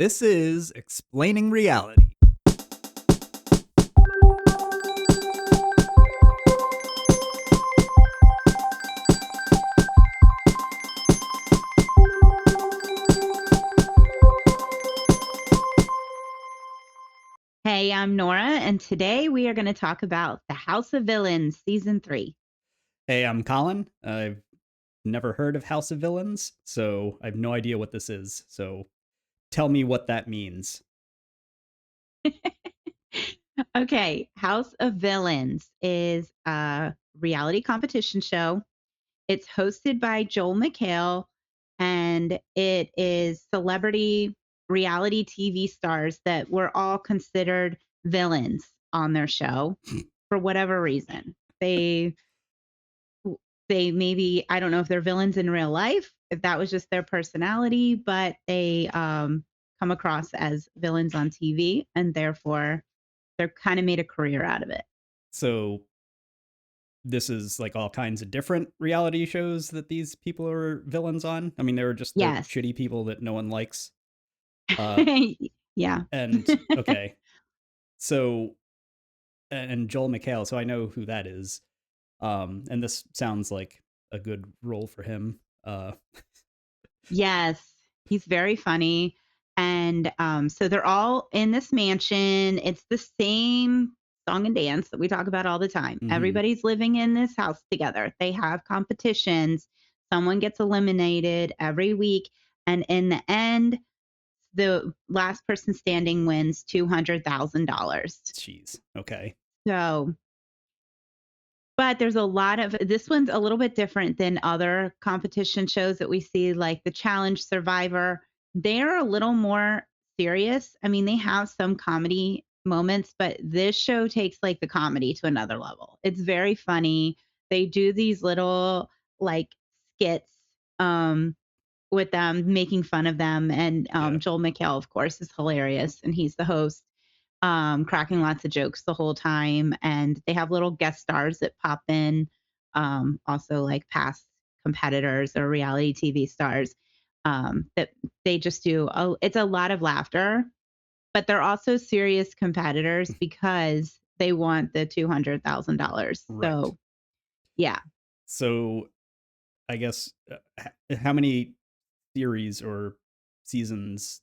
This is Explaining Reality. Hey, I'm Nora, and today we are going to talk about The House of Villains, Season 3. Hey, I'm Colin. I've never heard of House of Villains, so I have no idea what this is. So tell me what that means. Okay, House of Villains is a reality competition show. It's hosted by Joel McHale, and it is celebrity reality TV stars that were all considered villains on their show for whatever reason. They maybe, I don't know if they're villains in real life, if that was just their personality, but they come across as villains on TV, and therefore they're kind of made a career out of it. So this is like all kinds of different reality shows that these people are villains on. I mean, they're just the Yes. shitty people that no one likes. Uh, Yeah. and okay, so and Joel McHale, so I know who that is. And this sounds like a good role for him. Yes. He's very funny. And so they're all in this mansion. It's the same song and dance that we talk about all the time. Mhm. Everybody's living in this house together. They have competitions. Someone gets eliminated every week. And in the end, the last person standing wins $200,000. Jeez. Okay. So, but there's a lot of this one's a little bit different than other competition shows that we see, like the Challenge Survivor. They're a little more serious. I mean, they have some comedy moments, but this show takes like the comedy to another level. It's very funny. They do these little like skits with them, making fun of them. And Yeah. Joel McHale, of course, is hilarious, and he's the host, cracking lots of jokes the whole time. And they have little guest stars that pop in, also like past competitors or reality TV stars. That they just do. It's a lot of laughter, but they're also serious competitors because they want the $200,000. Right. So yeah. So I guess how many series or seasons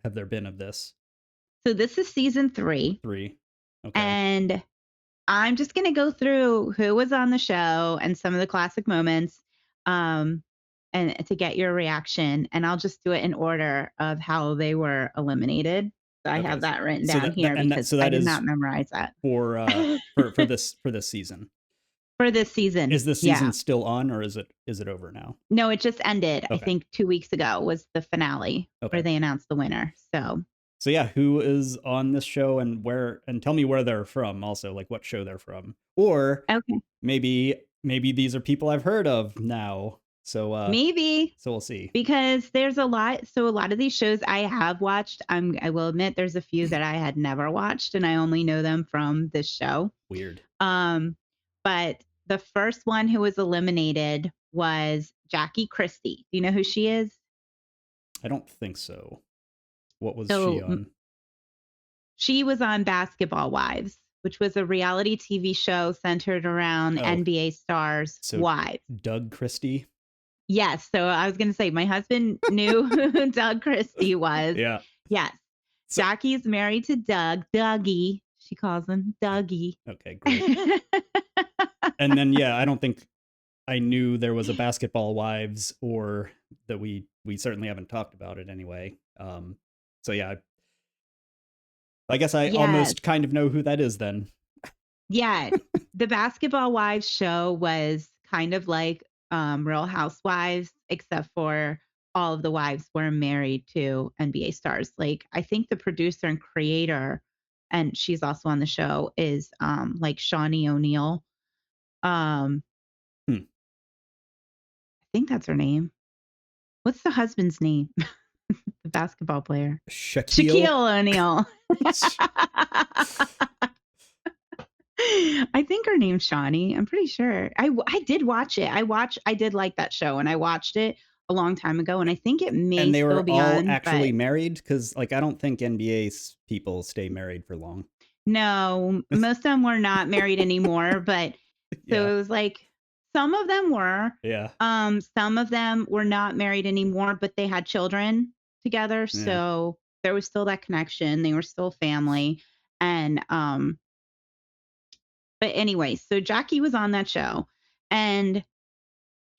have there been of this? So this is season 3, 3. Okay. and I'm just going to go through who was on the show and some of the classic moments, um, and to get your reaction. And I'll just do it in order of how they were eliminated. So I Okay. have that written So down here because so I that did is not memorize that. for this season. For this season. Is this Yeah. season still on, or is it over now? No, it just ended. I Okay. think 2 weeks ago was the finale where Okay. they announced the winner. So yeah, who is on this show and where, and tell me where they're from also, like what show they're from. Or Okay. maybe these are people I've heard of now. Maybe So we'll see. because there's a lot. So a lot of these shows I have watched. I will admit there's a few that I had never watched, and I only know them from this show. Weird. But the first one who was eliminated was Jackie Christie. Do you know who she is? I don't think so. What was she So on? she was on Basketball Wives, which was a reality TV show centered around Oh, NBA stars' so wives. Doug Christie. Yes. So I was going to say my husband knew who Doug Christie was. Yeah. Yes. So, Jackie's married to Doug, Dougie. She calls him Dougie. okay, great. And then yeah, I don't think I knew there was a Basketball Wives, or that we certainly haven't talked about it anyway. So yeah, I guess I Yes. almost kind of know who that is then. Yeah. The Basketball Wives show was kind of like Real Housewives, except for all of the wives were married to NBA stars. Like I think the producer and creator, and she's also on the show, is like Shawnee O'Neal. Um, Hmm. I think that's her name. What's the husband's name? The basketball player. Shaquille. Shaquille O'Neal. I think her name's Shawnee. I'm pretty sure. I did watch it. I did like that show, and I watched it a long time ago, and I think it may And they still were be all on, actually but married? Because like, I don't think NBA people stay married for long. no, most of them were not married anymore, but so Yeah, it was like some of them were, yeah, some of them were not married anymore, but they had children together, yeah. so there was still that connection. They were still family, and but anyway, so Jackie was on that show, and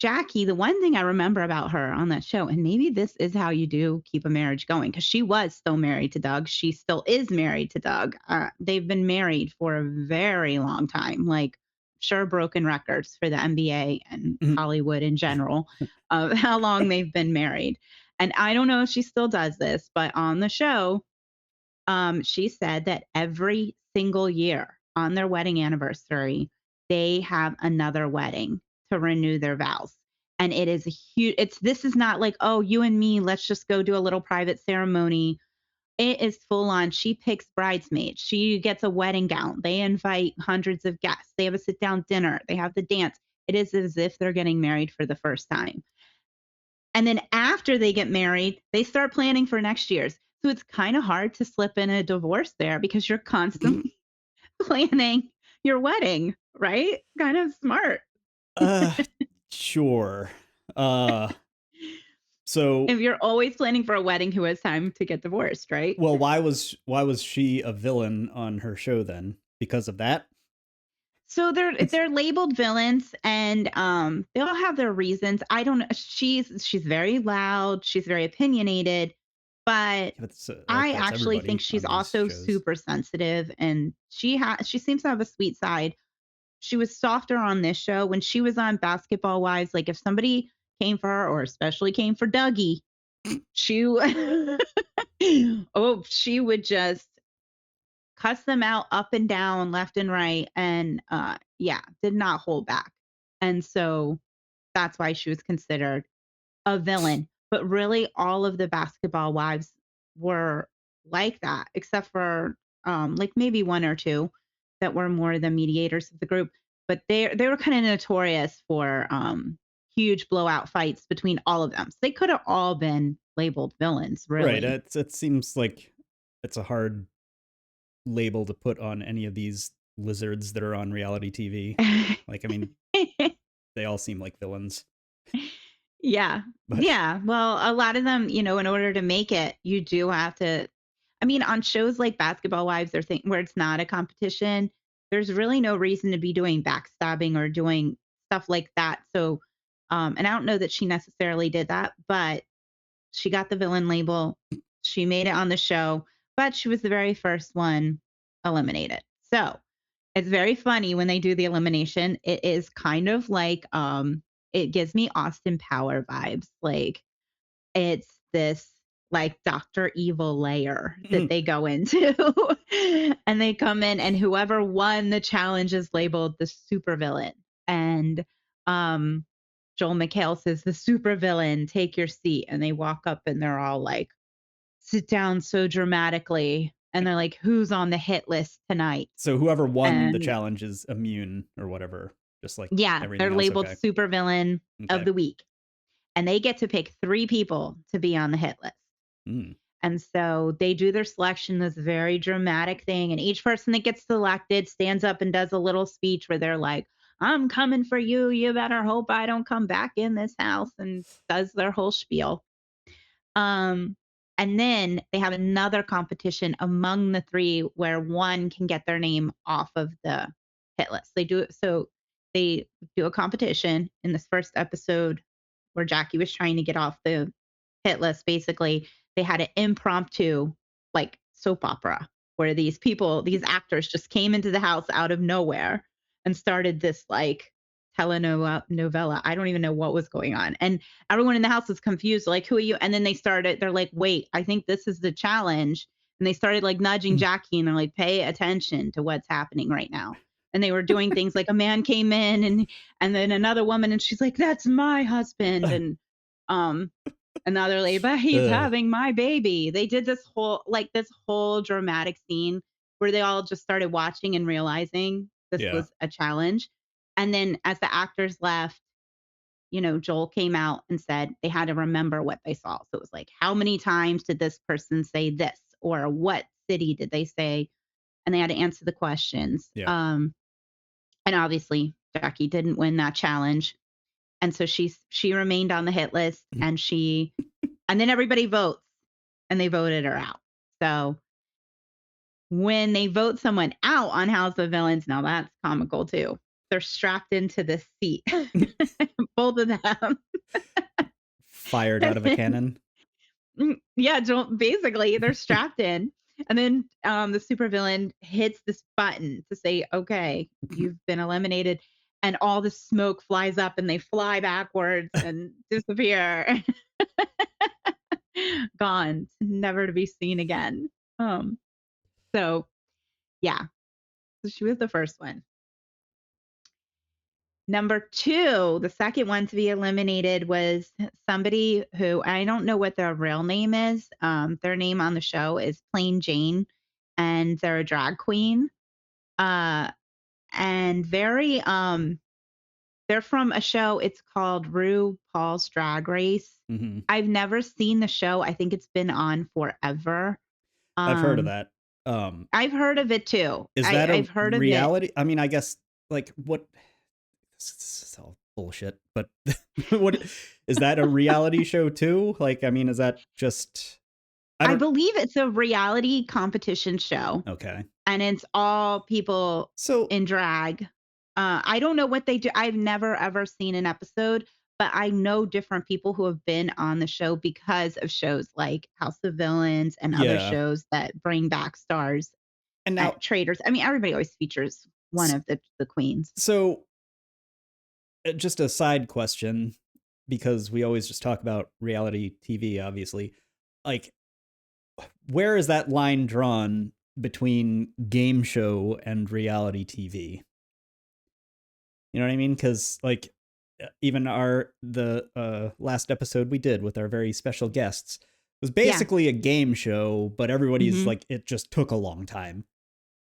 Jackie, the one thing I remember about her on that show, and maybe this is how you do keep a marriage going, because she was still married to Doug. She still is married to Doug. They've been married for a very long time, like, sure, broken records for the NBA and Mhm. Hollywood in general of how long they've been married. And I don't know if she still does this, but on the show, she said that every single year on their wedding anniversary, they have another wedding to renew their vows. And it is a huge, this is not like, oh, you and me, let's just go do a little private ceremony. It is full on. She picks bridesmaids. She gets a wedding gown. They invite hundreds of guests. They have a sit down dinner. They have the dance. It is as if they're getting married for the first time. And then after they get married, they start planning for next year's. So it's kind of hard to slip in a divorce there because you're constantly planning your wedding, right? Kind of smart. Uh, sure. Uh, so If you're always planning for a wedding, who has time to get divorced, right? well, why was she a villain on her show then? Because of that? So they're labeled villains, and they all have their reasons. I don't know. She's very loud, she's very opinionated, but It's like I that's actually think everybody she's on these also shows. super sensitive, and she seems to have a sweet side. She was softer on this show. When she was on Basketball Wives, like, if somebody came for her, or especially came for Dougie, she oh, she would just cuss them out up and down, left and right, and yeah, did not hold back. And so that's why she was considered a villain. But really, all of the Basketball Wives were like that, except for like maybe one or two that were more the mediators of the group. But they were kind of notorious for huge blowout fights between all of them. So they could have all been labeled villains, Right. really. It seems like it's a hard label to put on any of these lizards that are on reality TV. Like, I mean, they all seem like villains, Yeah. but Yeah. Well, a lot of them, in order to make it, you do have to. I mean, on shows like Basketball Wives or where it's not a competition, there's really no reason to be doing backstabbing or doing stuff like that. So, and I don't know that she necessarily did that, but she got the villain label. She made it on the show, but she was the very first one eliminated. So it's very funny when they do the elimination. It is kind of like it gives me Austin Power vibes. Like, it's this like Dr. Evil layer that they go into. And they come in, and whoever won the challenge is labeled the supervillain. And um Joel McHale says, the supervillain, take your seat. And they walk up and they're all like, sit down so dramatically. And they're like, who's on the hit list tonight? so whoever won the And challenge is immune or whatever, just like yeah, everything they're else. labeled Okay. supervillain of Okay. the week. And they get to pick 3 people to be on the hit list. Mm. And so they do their selection, this very dramatic thing. And each person that gets selected stands up and does a little speech where they're like, I'm coming for you. You better hope I don't come back in this house, and does their whole spiel. Um, and then they have another competition among the 3 where one can get their name off of the hit list. They do a competition in this first episode where Jackie was trying to get off the hit list. Basically, they had an impromptu like soap opera where these actors just came into the house out of nowhere and started this like telenovela. I don't even know what was going on. And everyone in the house was confused, like, who are you? And then they're like, wait, I think this is the challenge. And they started like nudging Jackie, and they're like, pay attention to what's happening right now. And they were doing things like a man came in, and then another woman, and she's like, that's my husband. And um another lady, but he's Ugh. having my baby. They did this whole dramatic scene where they all just started watching and realizing this Yeah. was a challenge. And then as the actors left, Joel came out and said they had to remember what they saw. So it was like, how many times did this person say this? Or what city did they say? And they had to answer the questions. Yeah. And obviously, Jackie didn't win that challenge. And so she remained on the hit list, and then everybody votes, and they voted her out. So when they vote someone out on House of Villains, now that's comical too. They're strapped into this seat, both of them. Fired out And of a then, cannon. yeah, basically they're strapped in. And then the supervillain hits this button to say, okay, you've been eliminated. And all the smoke flies up and they fly backwards and disappear. Gone, never to be seen again. Um, so yeah, so she was the first one. Number 2, the second one to be eliminated was somebody who I don't know what their real name is. Their name on the show is Plain Jane, and they're a drag queen. Uh, and they're from a show. It's called RuPaul's Drag Race. Hmm. I've never seen the show. I think it's been on forever. I've heard of Um, that. Um, I've heard of it too. is I, that a I've heard of it. reality? I mean, I guess like what? This is all bullshit. But what is that a reality show too? Like, I mean, is that just? I I don't. believe it's a reality competition show, Okay. and it's all people So in drag. I don't know what they do. I've never ever seen an episode, but I know different people who have been on the show because of shows like House of Villains and other yeah, shows that bring back stars and now at traders. I mean, everybody always features one s- of the queens. so just a side question because we always just talk about reality TV, obviously. Like, where is that line drawn between game show and reality TV? You know what I mean? Because like even the last episode we did with our very special guests was Yeah. basically a game show, but everybody's Hmm. like it just took a long time.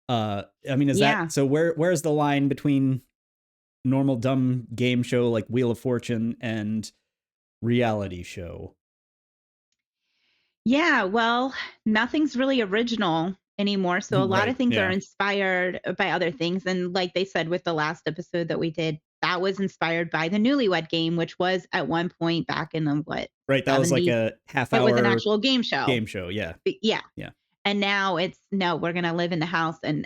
I mean, is that Yeah. so? Where's the line between normal dumb game show like Wheel of Fortune and reality show? Yeah, well, nothing's really original anymore. So a lot Right. of things are Yeah. inspired by other things. And like they said with the last episode that we did, that was inspired by the Newlywed Game, which was at one point back in the what, Right. That was like 70s. a half It was an hour actual game show. game show. Yeah. Yeah. Yeah. And now it's no, we're gonna live in the house, and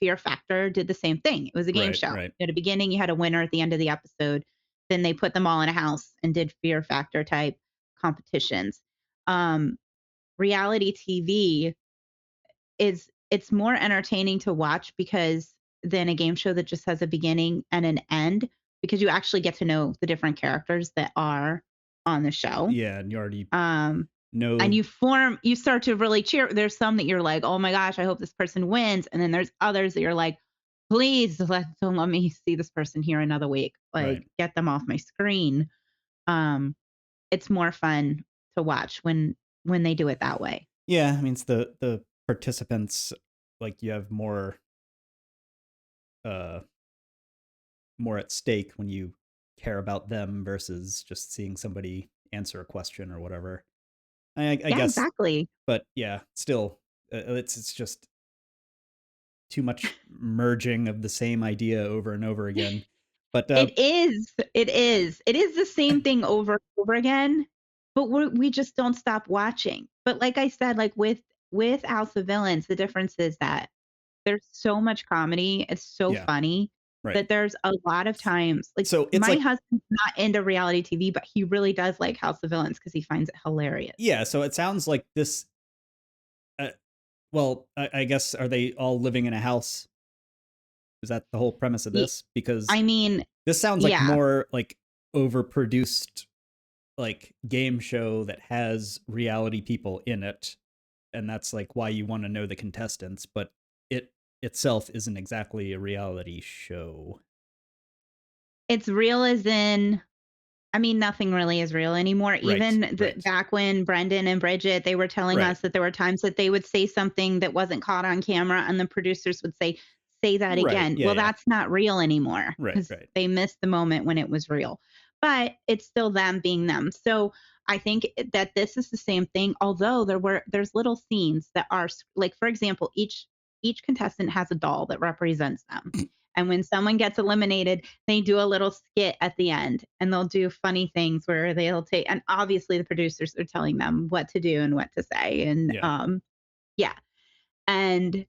Fear Factor did the same thing. It was a game Right. show. Right. At the beginning, you had a winner at the end of the episode. Then they put them all in a house and did Fear Factor type competitions. Um, Reality TV it's more entertaining to watch because than a game show that just has a beginning and an end because you actually get to know the different characters that are on the show. Yeah. And you already Um, and know. you start to really cheer. There's some that you're like, oh my gosh, I hope this person wins. And then there's others that you're like, please don't let me see this person here another week. Like, Right. get them off my screen. Um, it's more fun to watch when they do it that way. Yeah. I mean, it's the participants. Like you have uh more at stake when you care about them versus just seeing somebody answer a question or whatever. I Yeah, guess, exactly. but yeah, still, it's just too much merging of the same idea over and over again. But It is. It is. It is the same thing over and over again, but we just don't stop watching. But like I said, like with House of Villains, the difference is that there's so much comedy. It's so yeah, funny right. that there's a lot of times like So it's my like, husband's not into reality TV, but he really does like House of Villains because he finds it hilarious. yeah, so it sounds like this. Uh, well, I guess are they all living in a house? Is that the whole premise of Ye- this? Because I mean, this sounds like yeah, more like overproduced like game show that has reality people in it, and that's like why you want to know the contestants, but it itself isn't exactly a reality show. it's real as in I mean, nothing really is real anymore. Right, Even right, back when Brendan and Bridget, they were telling right, us that there were times that they would say something that wasn't caught on camera, and the producers would say that right. again. Yeah, Well, yeah. that's not real anymore Right, because right. they missed the moment when it was real. but it's still them being them. So I think that this is the same thing, although there's little scenes that are like, for example, each contestant has a doll that represents them. And when someone gets eliminated, they do a little skit at the end and they'll do funny things where they'll take, and obviously the producers are telling them what to do and what to say. And Yeah. yeah. And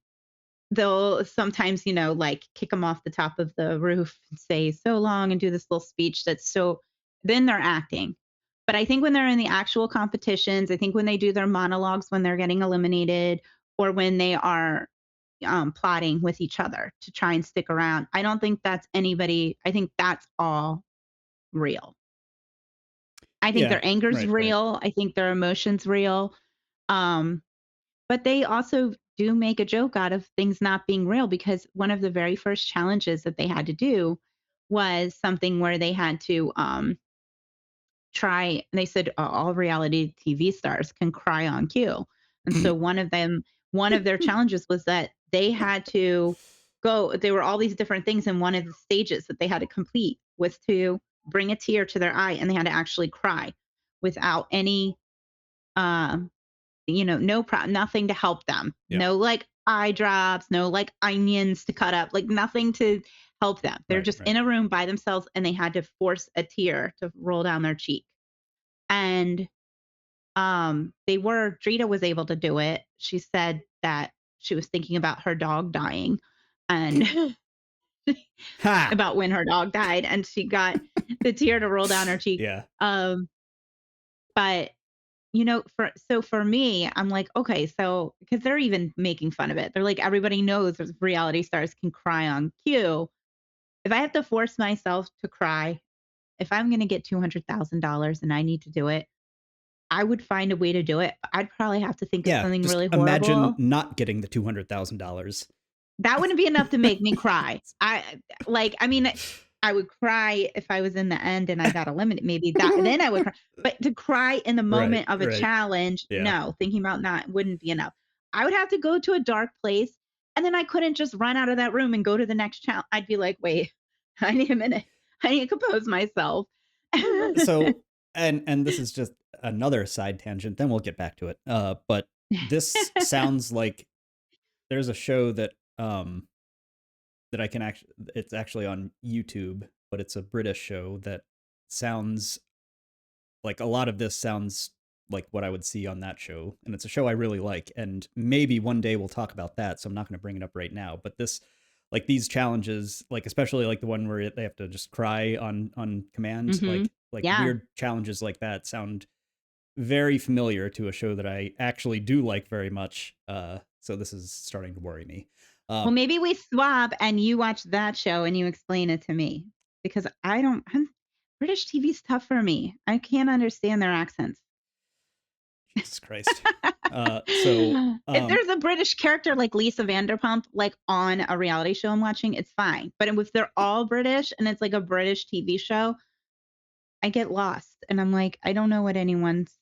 they'll sometimes, like kick them off the top of the roof and say so long and do this little speech that's so, then they're acting. But I think when they're in the actual competitions, I think when they do their monologues when they're getting eliminated or when they are plotting with each other to try and stick around, I don't think that's anybody. I think that's all real. I think Yeah. their anger's Right. Right. real. I think their emotions real. Um, But they also do make a joke out of things not being real because one of the very first challenges that they had to do was something where they had to try, they said all reality TV stars can cry on cue. And so one of their challenges was that they had to go, there were all these different things, and one of the stages that they had to complete was to bring a tear to their eye and they had to actually cry without any um no nothing to help them. Yeah. No like eye drops, no like onions to cut up, like nothing to help them. They're Right. just Right. in a room by themselves and they had to force a tear to roll down their cheek. And Drita was able to do it. She said that she was thinking about her dog dying and Ha. about when her dog died and she got the tear to roll down her cheek. Yeah. But for me, I'm like, okay, so because they're even making fun of it. They're like, everybody knows that reality stars can cry on cue. If I have to force myself to cry, if I'm going to get $200,000 and I need to do it, I would find a way to do it. I'd probably have to think of Yeah. something Just really imagine horrible. not getting the $200,000. That wouldn't be enough to make me cry. I mean, I would cry if I was in the end and I got eliminated. Maybe that then I would cry. But to cry in the Right. moment of a Right. challenge, Yeah. no, thinking about not wouldn't be enough. I would have to go to a dark place and then I couldn't just run out of that room and go to the next challenge. I'd be like, wait, I need a minute. I need to compose myself. So, and this is just another side tangent. Then we'll get back to it. But this sounds like there's a show that I can actually. It's actually on YouTube, but it's a British show that sounds like a lot of this sounds like what I would see on that show, and it's a show I really like. And maybe one day we'll talk about that. So I'm not going to bring it up right now. But this, like these challenges, like especially like the one where they have to just cry on command, Hmm. like Yeah. weird challenges like that sound very familiar to a show that I actually do like very much. So this is starting to worry me. Well, Um, maybe we swap and you watch that show and you explain it to me because British TV's tough for me. I can't understand their accents. Jesus Christ. So If there's a British character like Lisa Vanderpump, like on a reality show I'm watching, it's fine. But if they're all British and it's like a British TV show, I get lost and I'm like, I don't know what anyone's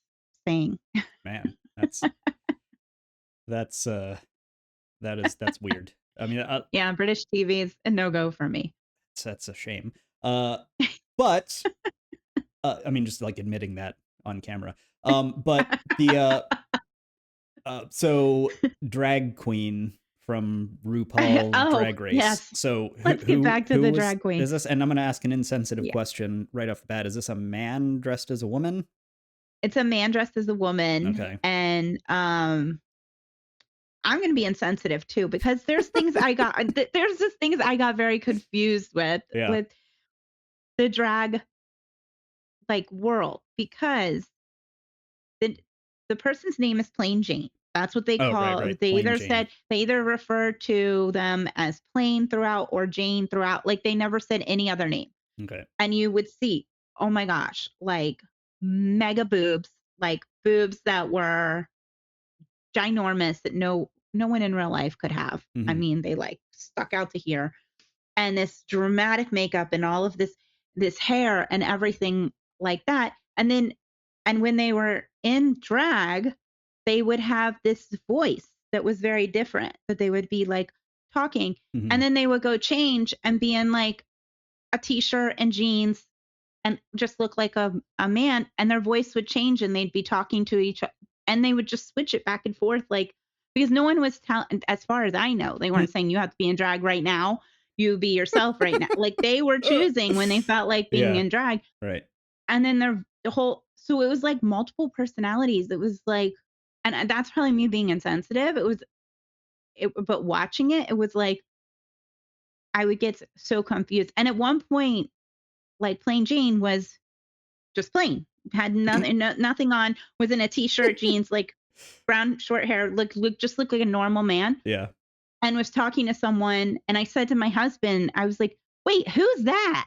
saying. man, that's that's weird. I mean, Yeah, British TV is a no go for me. that's a shame. Uh, but I mean, just like admitting that on camera. But so drag queen from RuPaul Oh, Drag Race. yes. So Let's get back to who the was drag queen. is this? And I'm gonna ask an insensitive Yeah. question right off the bat. Is this a man dressed as a woman? It's a man dressed as a woman, Okay. and, I'm gonna be insensitive too because there's just things I got very confused Yeah. with the drag, like, world because the the person's name is Plain Jane. That's what they Oh, right, call right. they Plain either Jane. said they either refer to them as Plain throughout or Jane throughout, like, they never said any other name, Okay. and you would see, oh my gosh, like, mega boobs, like, boobs that were ginormous that no one in real life could have. I Hmm. mean, they like stuck out to here. And this dramatic makeup and all of this hair and everything like that. And when they were in drag, they would have this voice that was very different, that they would be like talking. Hmm. And then they would go change and be in like a t-shirt and jeans and just look like a man, and their voice would change and they'd be talking to each other and they would just switch it back and forth like because no one was telling as far as I know, they weren't saying you have to be in drag right now. You be yourself right now. Like they were choosing when they felt like being Yeah. in drag. Right. And then the whole so it was like multiple personalities. It was like and that's probably me being insensitive. But watching it, it was like I would get so confused. And at one point, like Plain Jane was just plain, had nothing, nothing on, was in a t-shirt, jeans, like brown short hair, looked like a normal man, Yeah. and was talking to someone. And I said to my husband, I was like, "Wait, who's that?"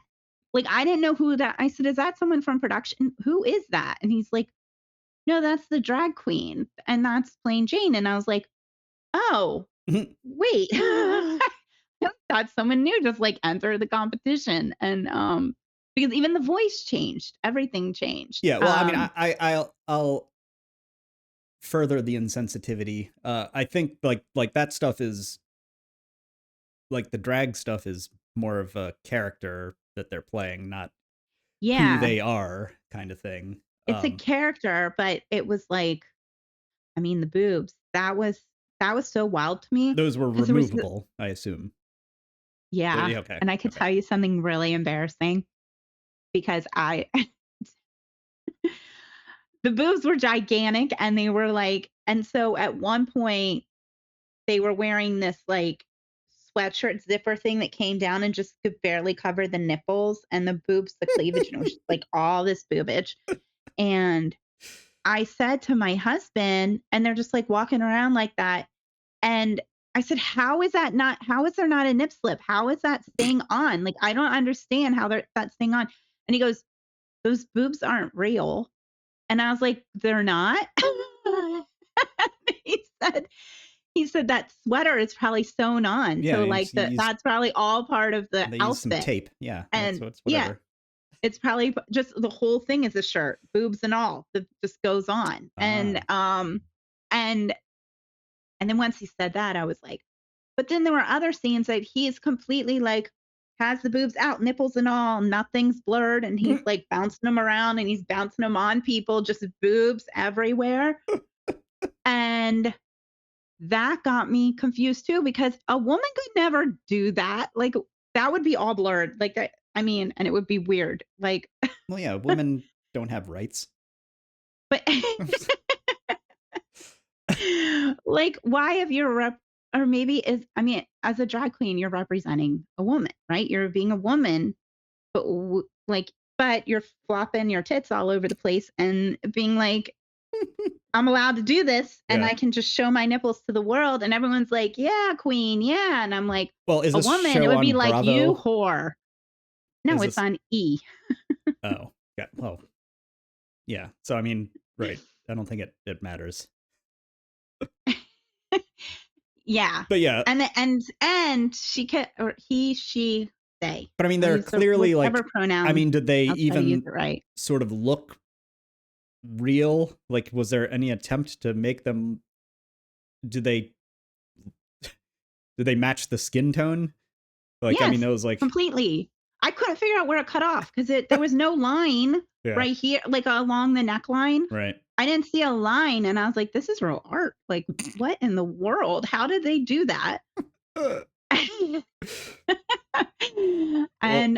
Like I didn't know who that. I said, "Is that someone from production? Who is that?" And he's like, "No, that's the drag queen, and that's Plain Jane." And I was like, "Oh, wait." I thought someone new just like entered the competition and because even the voice changed, everything changed. Yeah. Well, I mean, I'll further the insensitivity. I think like that stuff is like the drag stuff is more of a character that they're playing, not who Yeah, they are, kind of thing. it's a character, but it was like, I mean, the boobs. That was so wild to me Those were because there was removable, I assume. yeah, Yeah. Okay. and I could Okay. tell you something really embarrassing because I the boobs were gigantic and they were like and so at one point they were wearing this like sweatshirt zipper thing that came down and just could barely cover the nipples and the boobs, the cleavage, and it was just like all this boobage. And I said to my husband, and they're just like walking around like that. And I said, how is there not a nip slip? How is that staying on? Like, I don't understand how that's staying on. And he goes, those boobs aren't real. And I was like, they're not. he said, he said that sweater is probably sewn on. Yeah. So You like use that's probably all part of the they use some outfit. tape. Yeah. That's And what's yeah, whatever. it's probably just the whole thing is a shirt, boobs and all that just goes on. Ah. And and then once he said that, I was like, but then there were other scenes that he is completely like has the boobs out, nipples and all, nothing's blurred, and he's like bouncing them around and he's bouncing them on people, just boobs everywhere. And that got me confused too because a woman could never do that. Like that would be all blurred. Like that I mean, and it would be weird. Like Well, yeah. Women don't have rights. but like why if you're or maybe is I mean, as a drag queen, you're representing a woman, right? You're being a woman, but but you're flopping your tits all over the place and being like, I'm allowed to do this and Yeah. I can just show my nipples to the world. And everyone's like, yeah, queen. Yeah. And I'm like, Well, is a this woman, it show would be on like, you Bravo? whore. No, Is it's this? on E. Oh, yeah. Well, yeah. So I mean, right. I don't think it matters. Yeah. But yeah. And she can, or he, she, they. But I mean, I'll they're use the clearly whichever like. I pronoun. mean, did they I'll try to use even it right. sort of look real? Like, was there any attempt to make them? Did they? Did they match the skin tone? Like, I mean, Yes, it was like. completely. I couldn't figure out where it cut off because there was no line Yeah. right here, like along the neckline. Right. I didn't see a line, and I was like, "This is real art. Like, what in the world? How did they do that?" Well. and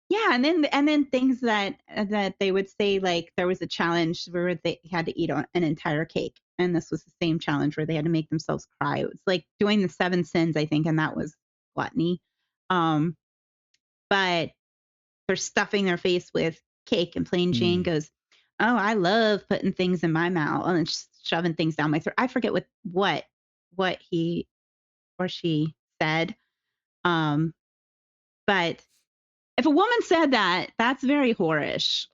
yeah, and then things that they would say like there was a challenge where they had to eat an entire cake, and this was the same challenge where they had to make themselves cry. It was like doing the seven sins, I think, and that was gluttony. Um, but they're stuffing their face with cake, and Plain Jane Hmm. goes, "Oh, I love putting things in my mouth and shoving things down my throat." I forget what he or she said. Um, but if a woman said that, that's very whorish.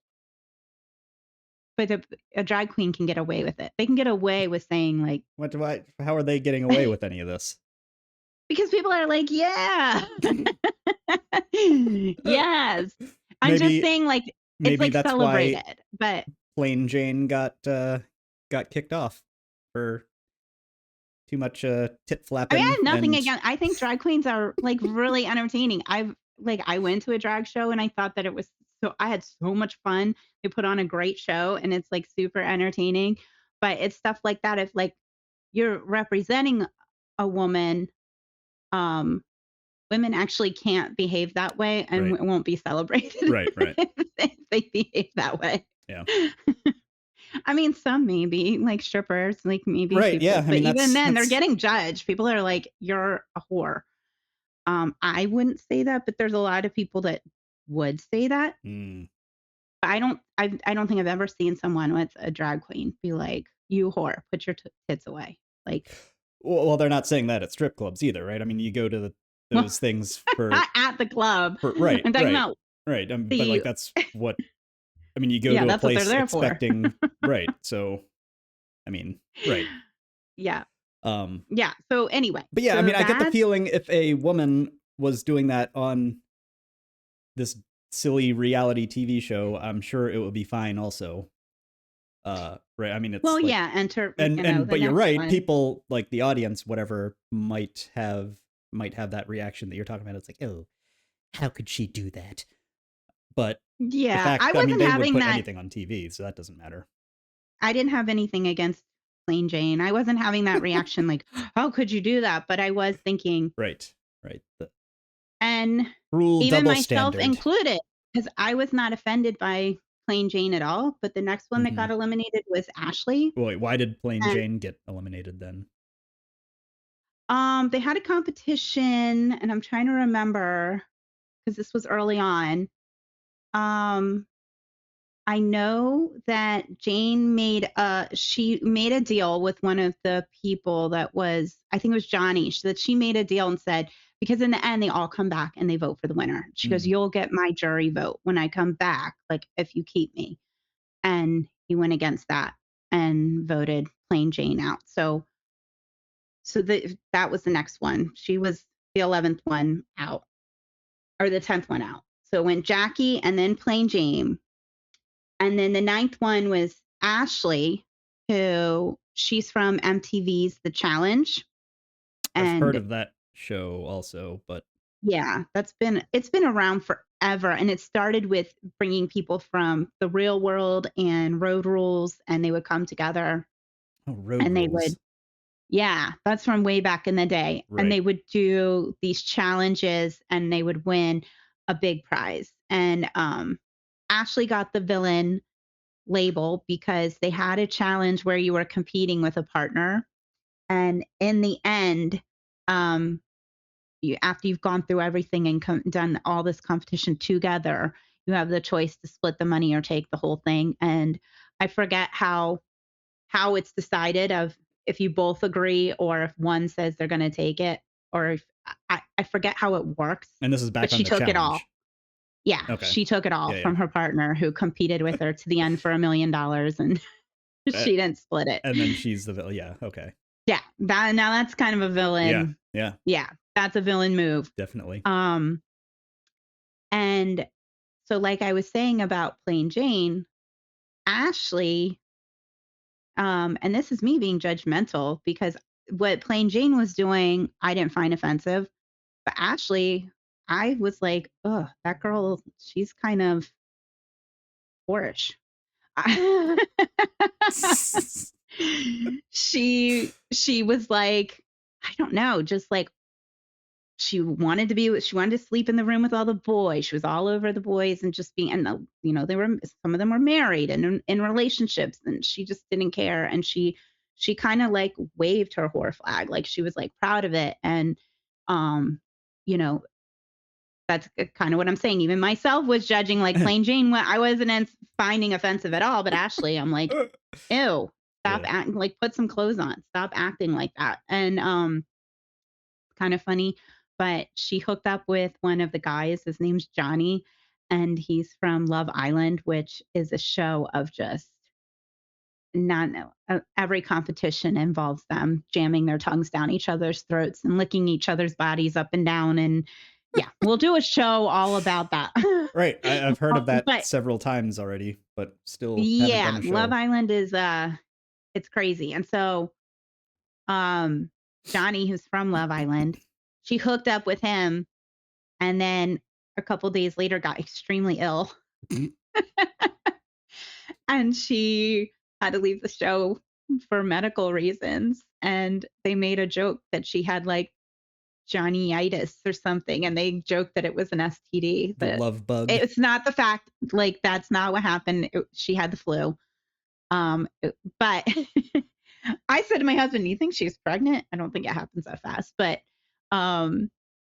But a drag queen can get away with it. They can get away with saying like, What do I? How are they getting away with any of this? because people are like, yeah, yes. I'm just maybe saying, like, it's maybe like that's why celebrated, but Plain Jane got kicked off for too much tit I mean, I flapping have nothing and against. I think drag queens are like really entertaining. I went to a drag show and I thought that it was So I had so much fun. They put on a great show and it's like super entertaining. But it's stuff like that. If like you're representing a woman, um, women actually can't behave that way and Right. it won't be celebrated Right, right. if they behave that way. Yeah. I mean, some maybe, like strippers, like maybe Right, yeah, people, I but mean, even then, they're that's getting judged. People are like, "You're a whore." I wouldn't say that, but there's a lot of people that would say that. mm. But I don't think I've ever seen someone with a drag queen be like, "You whore, put your tits away." Like, Well, they're not saying that at strip clubs either, right? I mean, you go to well, those things not at the club. for right, I'm talking right, about right, but, like, the that's what I mean, you go yeah, to a that's what they're place there for. expecting right, so, I mean right, Yeah. um, Yeah. So anyway, but, yeah, I so mean, I get the that's feeling if a woman was doing that on this silly reality TV show, I'm sure it would be fine also, right, I mean, it's well, like yeah, enter, the but you're next right, one. people, like, the audience, whatever, might have that reaction that you're talking about, it's like, "Oh, how could she do that?" But the Yeah, I fact I mean, wasn't they would having put that. anything on TV, so that doesn't matter. I didn't have anything against Plain Jane. I wasn't having that reaction like, "How could you do that?" But I was thinking, Right, right, the and cruel even double myself standard. included, because I was not offended by Plain Jane at all. But the next one that Mhm. got eliminated was Ashley. Wait, why did Plain And Jane get eliminated then? they had a competition, and I'm trying to remember because this was early on. Um, I know that she made a deal with one of the people that was, I think it was Johnny, that she made a deal and said, because in the end they all come back and they vote for the winner. She goes, Mm. "You'll get my jury vote when I come back, like if you keep me." And he went against that and voted Plain Jane out. That was the next one. She was the 11th one out, or the 10th one out. So it went Jackie and then Plain Jane, and then the ninth one was Ashley, who she's from MTV's The Challenge. I've heard And of that show also, but yeah, it's been around forever. And it started with bringing people from the real world and Road Rules, and they would come together oh, Road and they would, Rules. yeah, that's from way back in the day. And Right. they would do these challenges and they would win a big prize. And Ashley got the villain label because they had a challenge where you were competing with a partner. And in the end, um, after you've gone through everything and done all this competition together, you have the choice to split the money or take the whole thing. And I forget how it's decided of if you both agree or if one says they're going to take it, or if I forget how it works, And this is but back on she the took it all. challenge. Yeah, Okay. she took it all Yeah, yeah. from her partner who competed with her to the end for $1 million, and Uh, she didn't split it. and then she's the villain. Yeah, okay. Yeah, that's kind of a Yeah, villain. yeah, Yeah, that's a villain move. definitely. Um, and so like I was saying about Plain Jane, Ashley, and this is me being judgmental because what Plain Jane was doing, I didn't find offensive. But Ashley, I was like, "Oh, that girl, she's kind of whorish." She was like, I don't know, just like she wanted to sleep in the room with all the boys. She was all over the boys and just being, and they were, some of them were married and in relationships, and she just didn't care. And she kind of like waved her whore flag, like she was like proud of it. And um you know that's kind of what I'm saying. Even myself was judging like Plain Jane. I wasn't finding offensive at all, but Ashley, I'm like, ew, stop Yeah. acting, like put some clothes on, stop acting like that. And kind of funny, but she hooked up with one of the guys. His name's Johnny, and he's from Love Island, which is a show of just not every competition involves them jamming their tongues down each other's throats and licking each other's bodies up and down. And yeah, we'll do a show all about that. Right, I've heard of that But several times already, but still haven't done yeah, a Love show. Island is it's crazy. And so um Johnny, who's from Love Island, she hooked up with him, and then a couple days later got extremely ill. And she had to leave the show for medical reasons, and they made a joke that she had, like, Johnny-itis or something, and they joked that it was an STD, The but love bug. it's not the fact, like, that's not what happened. She had the flu. But I said to my husband, "Do you think she's pregnant?" I don't think it happens that fast, but, um,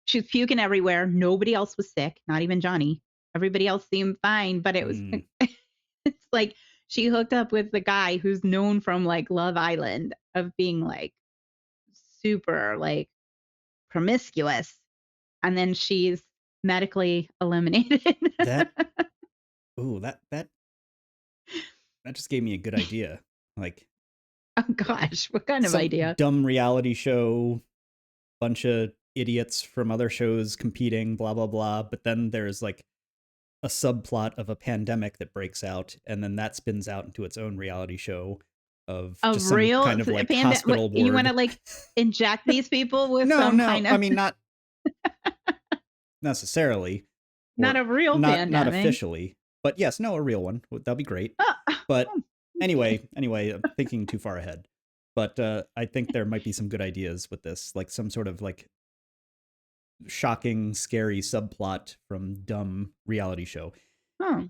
she was puking everywhere. Nobody else was sick, not even Johnny. Everybody else seemed fine, but it was Mm, it's like she hooked up with the guy who's known from, like, Love Island of being, like, super, like, promiscuous, and then she's medically eliminated. that ooh, that just gave me a good idea. Like Oh gosh, what kind of some idea? dumb reality show, bunch of idiots from other shows competing, blah blah blah. But then there's like a subplot of a pandemic that breaks out, and then that spins out into its own reality show of A just some real kind of like panda what, hospital you wanna, ward. like, inject these people with No, some no, kind I of mean not necessarily, not or a real not pandemic. officially, but yes, no, a real one. That'd be great. But Oh, okay. anyway, I'm thinking too far ahead. But I think there might be some good ideas with this, like some sort of like shocking, scary subplot from dumb reality show. Huh.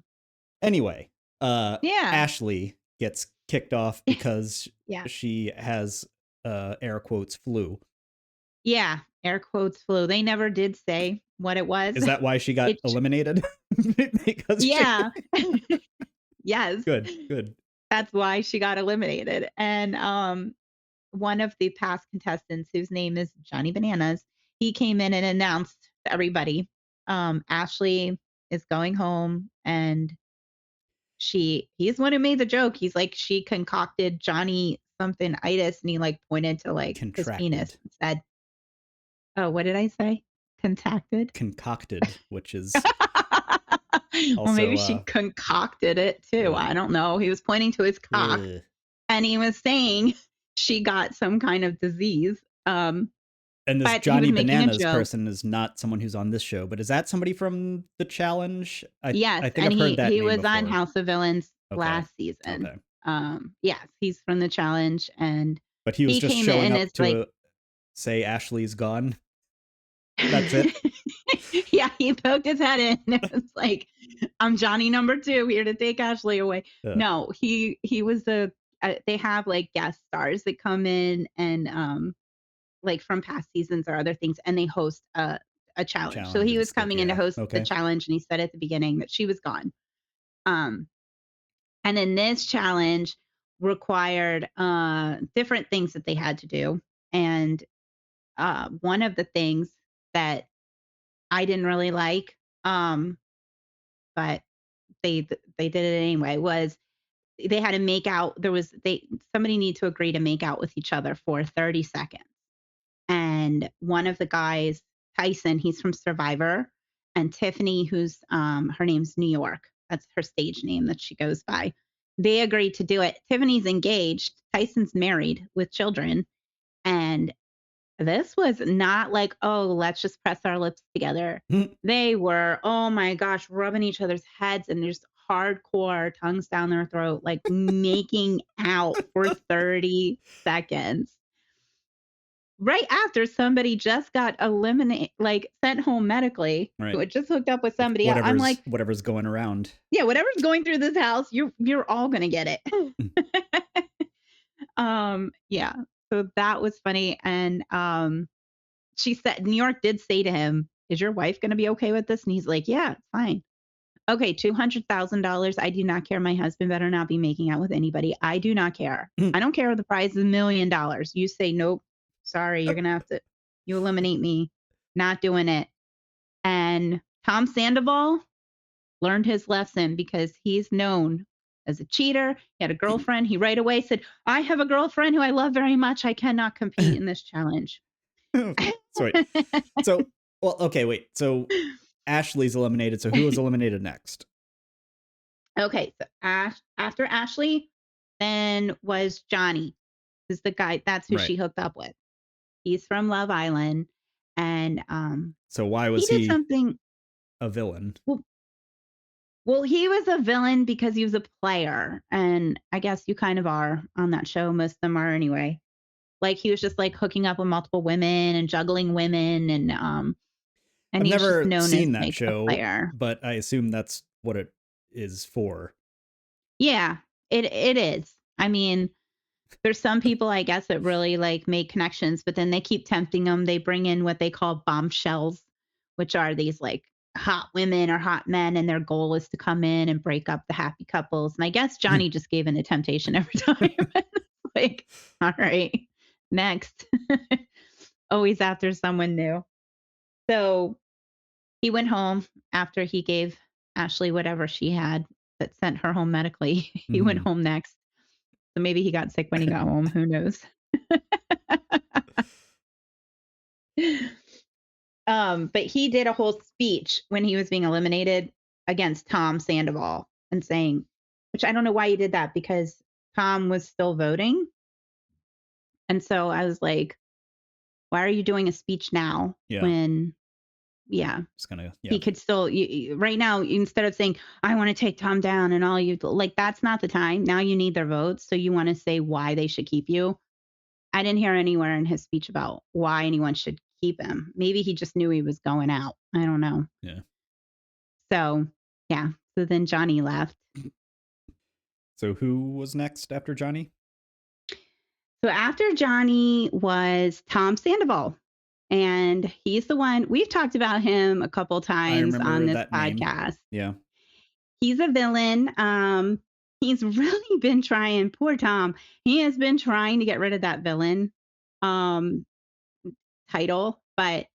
Anyway, Yeah. Ashley gets kicked off because Yeah. she has air quotes flu. Yeah, air quotes flu. They never did say what it was. Is that why she got It eliminated? Because she yeah. Yes. good, good. That's why she got eliminated, and, one of the past contestants, whose name is Johnny Bananas, he came in and announced to everybody, Ashley is going home, and he's the one who made the joke. He's like, she concocted Johnny something itis, and he, like, pointed to, like, his penis Contracted, and said, "Oh, what did I say? Contacted?" concocted, which is Well, maybe also she concocted it too. I don't know. He was pointing to his cock, ugh. and he was saying she got some kind of disease. And this But he was Johnny making a Bananas joke. person is not someone who's on this show, but is that somebody from the challenge? Yes, I think and I've heard that he name was on before. House of Villains Okay. last season. Okay. Yes, he's from the challenge, and But he was he just came showing in up as like to say Ashley's gone. That's it. yeah, he poked his head in. It was like, "I'm Johnny number 2 here to take Ashley away." Ugh, No, he was a they have, like, guest stars that come in and, like, from past seasons or other things, and they host a challenge. So challenge he and was stuff. coming in to Yeah. host the Okay. challenge, and he said at the beginning that she was gone. Um, and in this challenge required, different things that they had to do, and, one of the things that I didn't really like, but they did it anyway, was they had to make out there was they somebody needed to agree to make out with each other for 30 seconds. And one of the guys, Tyson, he's from Survivor, and Tiffany, who's her name's New York. That's her stage name that she goes by. They agreed to do it. Tiffany's engaged. Tyson's married with children. And this was not like, oh, let's just press our lips together. They were, oh my gosh, rubbing each other's heads and just hardcore tongues down their throat, like making out for 30 seconds right after somebody just got eliminated, like sent home medically, who Right. had just hooked up with With somebody else. I'm like, whatever's going around. yeah, whatever's going through this house, you're all gonna get it. Yeah. So that was funny. And she said New York did say to him, "Is your wife gonna be okay with this?" And he's like, "Yeah, it's fine." Okay, $200,000. I do not care. My husband better not be making out with anybody. I do not care. I don't care if the prize is $1 million. You say, nope, sorry, you're going to have to, you eliminate me. Not doing it. And Tom Sandoval learned his lesson because he's known as a cheater. He had a girlfriend. He right away said, I have a girlfriend who I love very much. I cannot compete in this challenge. Sweet. So, well, okay, wait. So Ashley's eliminated. So who was eliminated next? Okay, so after Ashley, then was Johnny, who's the guy. That's who Right. she hooked up with. He's from Love Island, and So why he was did he something. a villain? Well, Well, he was a villain because he was a player, and I guess you kind of are on that show. Most of them are anyway. Like he was just like hooking up with multiple women and juggling women, and I've he was just never known as seen that like the show, player. but I assume that's what it is for. Yeah, it is. I mean, there's some people, I guess, that really like make connections, but then they keep tempting them. They bring in what they call bombshells, which are these like hot women or hot men, and their goal is to come in and break up the happy couples. And I guess Johnny just gave in to temptation every time. Like, all right, next. Always after someone new. So he went home after he gave Ashley whatever she had that sent her home medically. He went Mhm. home next. So maybe he got sick when he got home. Who knows? But he did a whole speech when he was being eliminated against Tom Sandoval and saying, which I don't know why he did that because Tom was still voting. And so I was like, why are you doing a speech now Yeah, when, yeah, just kinda yeah. he could still, right now, instead of saying, I want to take Tom down and all you, like, that's not the time. Now you need their votes. So you want to say why they should keep you. I didn't hear anywhere in his speech about why anyone should keep him. Maybe he just knew he was going out. I don't know. Yeah. So, yeah. So then Johnny left. So who was next after Johnny? So after Johnny was Tom Sandoval. And he's the one we've talked about him a couple I times on remember this that name. podcast. Yeah. He's a villain. He's really been trying, poor Tom. He has been trying to get rid of that villain um, title, but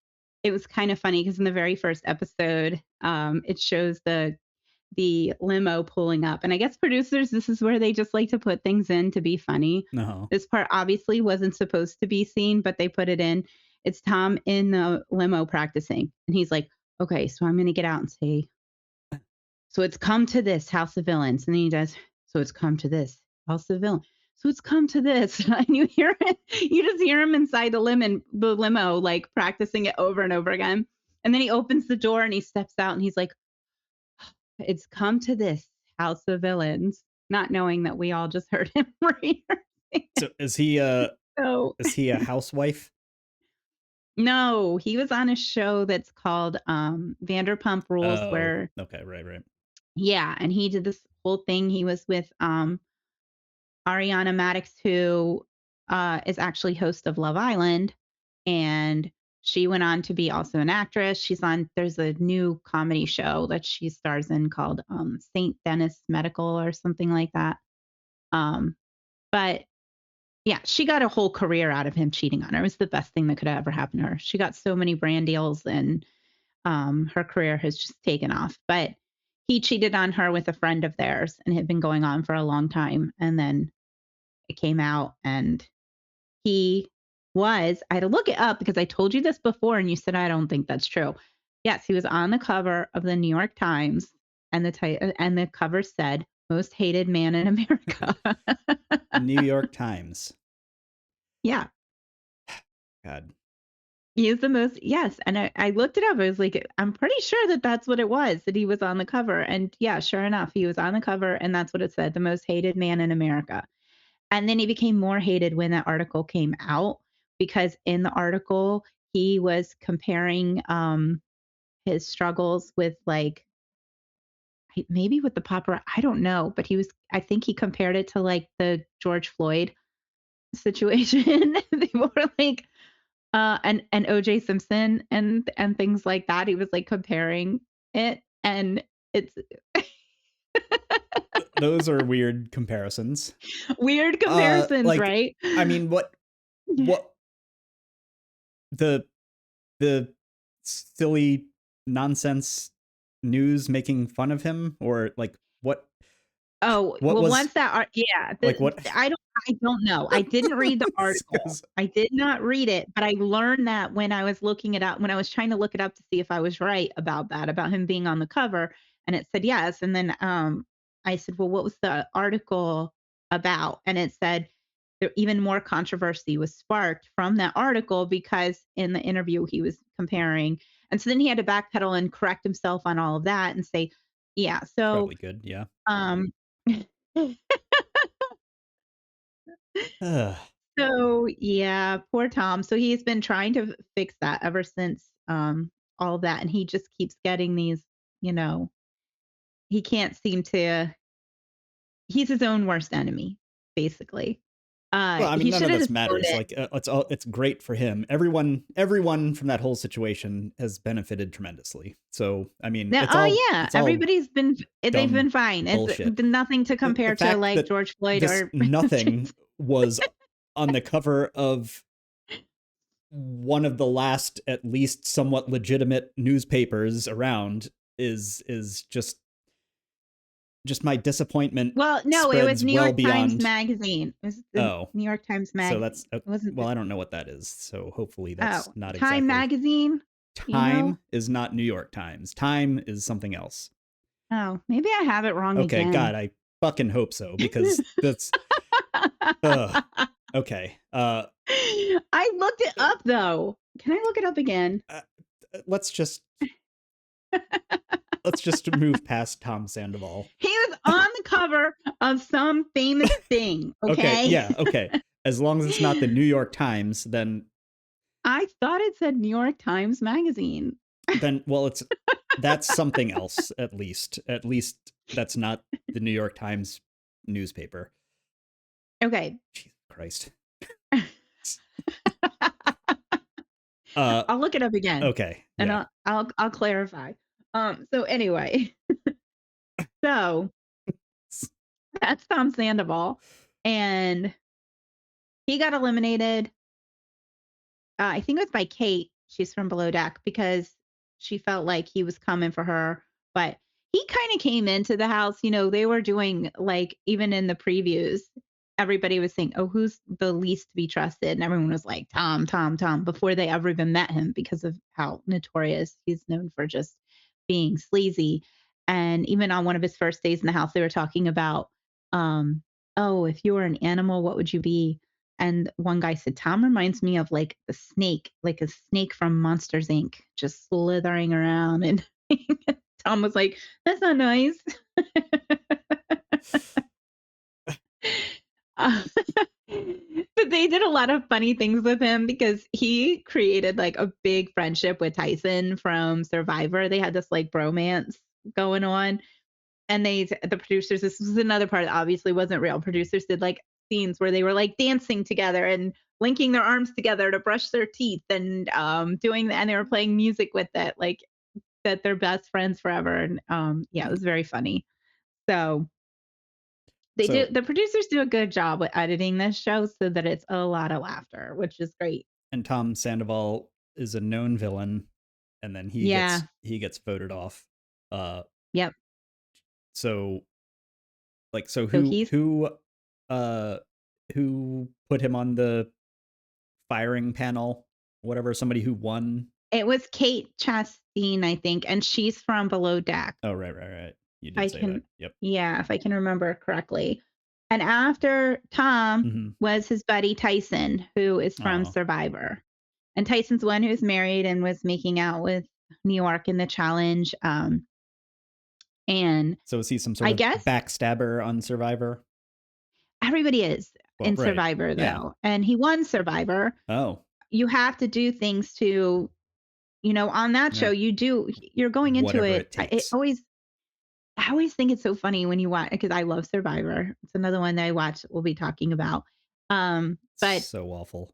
it was kind of funny because in the very first episode, it shows the limo pulling up. And I guess producers, this is where they just like to put things in to be funny. No. This part obviously wasn't supposed to be seen, but they put it in. It's Tom in the limo practicing. And he's like, okay, so I'm going to get out and say, so it's come to this House of Villains. And then he does, so it's come to this House of Villains. So it's come to this. And you hear it, you just hear him inside the limo, like practicing it over and over again. And then he opens the door and he steps out and he's like, it's come to this House of Villains, not knowing that we all just heard him rehearsing it. So So is he a housewife? no, he was on a show that's called Vanderpump Rules, Oh, where okay, right. yeah, and he did this whole thing. He was with Ariana Madix, who is actually host of Love Island, and she went on to be also an actress. She's on there's a new comedy show that she stars in called St. Denis Medical or something like that. Um, but yeah, she got a whole career out of him cheating on her. It was the best thing that could have ever happened to her. She got so many brand deals and her career has just taken off. But he cheated on her with a friend of theirs and it had been going on for a long time. And then it came out and he I had to look it up because I told you this before and you said, I don't think that's true. Yes, he was on the cover of the New York Times and the cover said, most hated man in America. New York Times. Yeah. God. He is the most, yes. And I looked it up. I was like, I'm pretty sure that that's what it was, that he was on the cover. And yeah, sure enough, he was on the cover. And that's what it said, the most hated man in America. And then he became more hated when that article came out because in the article, he was comparing his struggles with like, maybe with the paparazzi. I don't know. But I think he compared it to like the George Floyd situation. They were like, and OJ Simpson and things like that. He was like comparing it, and it's Those are weird comparisons. weird comparisons, Like, right? I mean, what the the silly nonsense news making fun of him, or like Oh, what well, was once that art yeah, like what? I don't know. I didn't read the article. 'Cause- I did not read it, but I learned that when I was looking it up when I was trying to look it up to see if I was right about that, about him being on the cover, and it said yes, and then, I said, "Well, what was the article about?" And it said there even more controversy was sparked from that article because in the interview he was comparing and so then he had to backpedal and correct himself on all of that and say, Yeah, It's so, probably good, yeah. um Ugh. so, yeah, poor Tom. So he's been trying to fix that ever since, all of that, and he just keeps getting these, you know he can't seem to he's his own worst enemy, basically. Well, I mean, He none should of have this just owned matters, it. like, it's great for him. Everyone from that whole situation has benefited tremendously. So, I mean, Yeah, oh, yeah, it's all everybody's been they've dumb been fine. It's bullshit. nothing to The compare to, fact like, that George Floyd this or nothing James. was on the cover of one of the last, at least somewhat legitimate newspapers around is just my disappointment Well, no, it was spreads New well York Times beyond. Magazine. It was the Oh, New York Times so that's Magazine. It wasn't well, the I don't know what that is. So hopefully that's Oh, not Time exactly. Magazine? You know? Time is not New York Times. Time is something else. Oh, maybe I have it wrong Okay, again. God, I fucking hope so because that's ugh. Okay. I looked it up, though. Can I look it up again? Uh, let's just move past Tom Sandoval. He was on the cover of some famous thing, Okay, okay? yeah, okay. As long as it's not the New York Times, I thought it said New York Times Magazine. well, that's something else at least. At least that's not the New York Times newspaper. Okay. Jesus Christ. Uh, I'll look it up again, okay, and yeah. I'll clarify. So anyway, so that's Tom Sandoval, and he got eliminated. I think it was by Kate. She's from Below Deck because she felt like he was coming for her, but he kind of came into the house. They were doing like even in the previews, everybody was saying, "Oh, who's the least to be trusted?" And everyone was like, "Tom, Tom, Tom," before they ever even met him because of how notorious he's known for just being sleazy. And even on one of his first days in the house, they were talking about, um, "Oh, if you were an animal, what would you be?" And one guy said, Tom reminds me of like the snake, like a snake from Monsters Inc., just slithering around. And Tom was like, that's not nice. Uh, but they did a lot of funny things with him because he created like a big friendship with Tyson from Survivor. They had this like bromance going on. And the producers, this was another part that obviously wasn't real. Producers did like scenes where they were like dancing together and linking their arms together to brush their teeth and and they were playing music with it, like that they're best friends forever. And yeah, it was very funny. So So, the producers do a good job with editing this show so that it's a lot of laughter, which is great. and Tom Sandoval is a known villain, and then Yeah. he gets voted off. Uh, Yep. so so So he's uh who put him on the firing panel? Whatever, somebody who won. It was Kate Chastain, I think, and she's from Below Deck. Oh, right. You I did say that. can Yep. Yeah, if I can remember correctly. And after Tom Mm-hmm. was his buddy Tyson, who is from Oh, Survivor. And Tyson's the one who's married and was making out with New York in the challenge. And so is he some sort I of guess backstabber on Survivor? everybody is Well, in right. Survivor Yeah. though. And he won Survivor. Oh, You have to do things to, on that yeah. show, you're going into Whatever it. it takes. I always think it's so funny when you watch because I love Survivor. It's another one that I watch we'll be talking about. But So awful.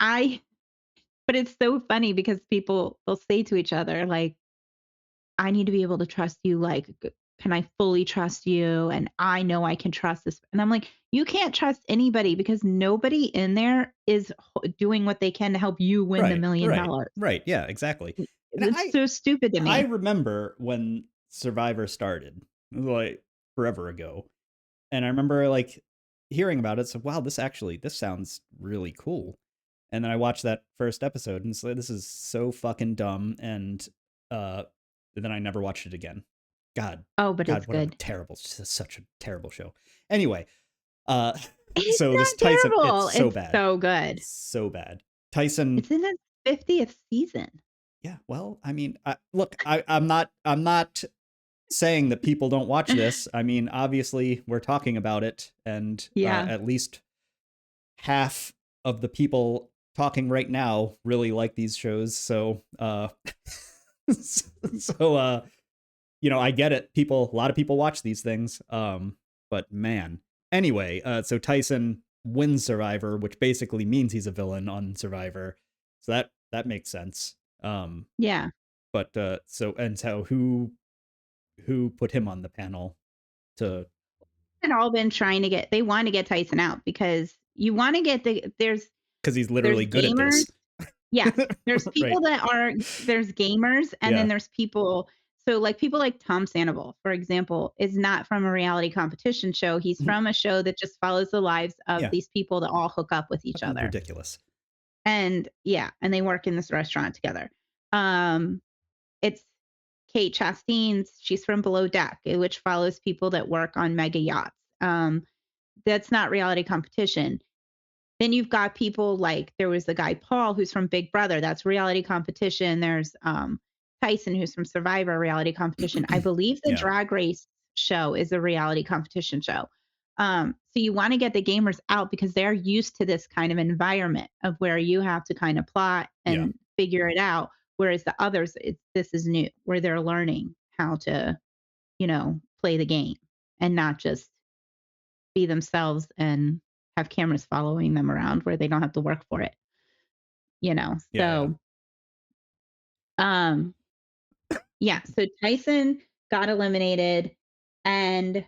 I but it's so funny because people will say to each other like, "I need to be able to trust you, like, can I fully trust you? And I know I can trust this." And I'm like, "You can't trust anybody because nobody in there is doing what they can to help you win the Right. Right. $1,000,000." Right. Yeah. Exactly. And It's so stupid to I me. remember when Survivor started, it was like forever ago, and I remember like hearing about it. So wow, this sounds really cool. And then I watched that first episode and so this is so fucking dumb. Uh, and then I never watched it again. God, Oh, but it's what a good. terrible, such a terrible show. Anyway, uh, It's so this not Tyson, it's terrible. so It's bad, so good. so bad. Tyson, It's in its 50th season. yeah. Well, I mean, look, I'm not saying that people don't watch this. I mean, obviously we're talking about it, and Yeah. at least half of the people talking right now really like these shows. So, so I get it. A lot of people watch these things. But man, anyway, so Tyson wins Survivor, which basically means he's a villain on Survivor. So that makes sense. Yeah. But so who put him on the panel to And all been trying to get they want to get Tyson out because you want to get because he's there's literally good at gamers. this. Yes, there's Right. people that are there's gamers, and Yeah. then there's people so, like, people like Tom Sandoval, for example, is not from a reality competition show. He's Mhm. from a show that just follows the lives of Yeah. these people that all hook up with each Fucking other. ridiculous. And yeah, and they work in this restaurant together. Um, it's Kate Chastain's, she's from Below Deck, which follows people that work on mega yachts. That's not reality competition. Then you've got people like there was the guy Paul who's from Big Brother. That's reality competition. There's Tyson who's from Survivor reality competition. I believe the Yeah. Drag Race show is a reality competition show. So you want to get the gamers out because they're used to this kind of environment of where you have to kind of plot Yeah. and figure it out. Whereas the others, this is new, where they're learning how to, play the game and not just be themselves and have cameras following them around where they don't have to work for it, you know? Yeah. Yeah. So, um, yeah, so Tyson got eliminated and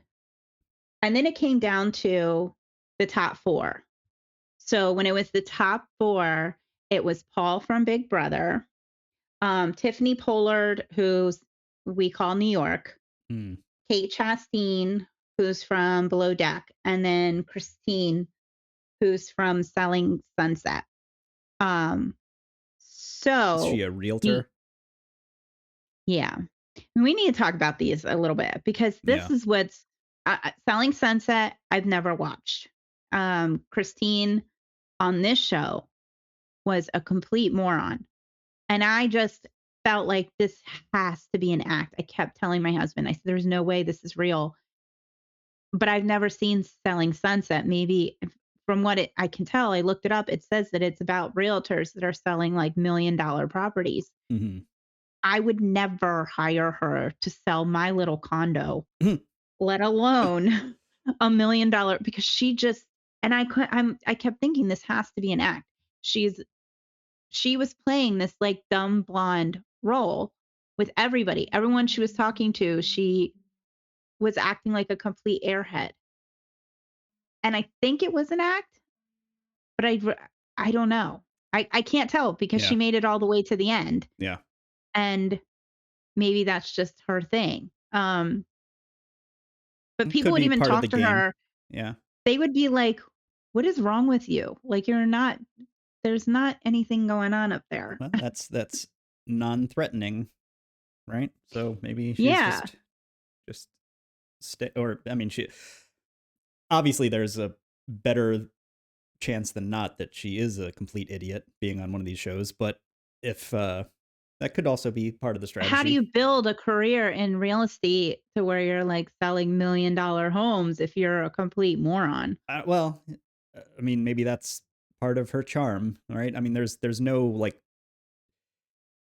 then it came down to the top 4. So when it was the top 4, it was Paul from Big Brother, Tiffany Pollard, who's we call New York, Hmm. Kate Chastain, who's from Below Deck, and then Christine, who's from Selling Sunset. Um, Is she so a the realtor? yeah, we need to talk about these a little bit because this Yeah. is what's Selling Sunset. I've never watched. Christine on this show was a complete moron, and I just felt like this has to be an act. I kept telling my husband, I said, "There's no way this is real." But I've never seen Selling Sunset. Maybe from what I can tell, I looked it up. It says that it's about realtors that are selling like $1 million properties. Hmm. I would never hire her to sell my little condo, let alone $1 million because she just and I kept thinking this has to be an act. She was playing this like dumb blonde role with everybody. Everyone she was talking to, she was acting like a complete airhead. And I think it was an act, but I don't know. I can't tell because Yeah. she made it all the way to the end, Yeah. and maybe that's just her thing. But It people could would be even part of the talk to game. her. Yeah. They would be like, "What is wrong with you? Like you're not there's not anything going on up there." Well, that's non-threatening, right? So maybe she's Yeah. just stay, or I mean, she obviously there's a better chance than not that she is a complete idiot being on one of these shows, but if that could also be part of the How do you strategy. build a career in real estate to where you're like selling $1 million homes if you're a complete moron? Well, I mean, maybe that's part of her charm, right? I mean, there's no like,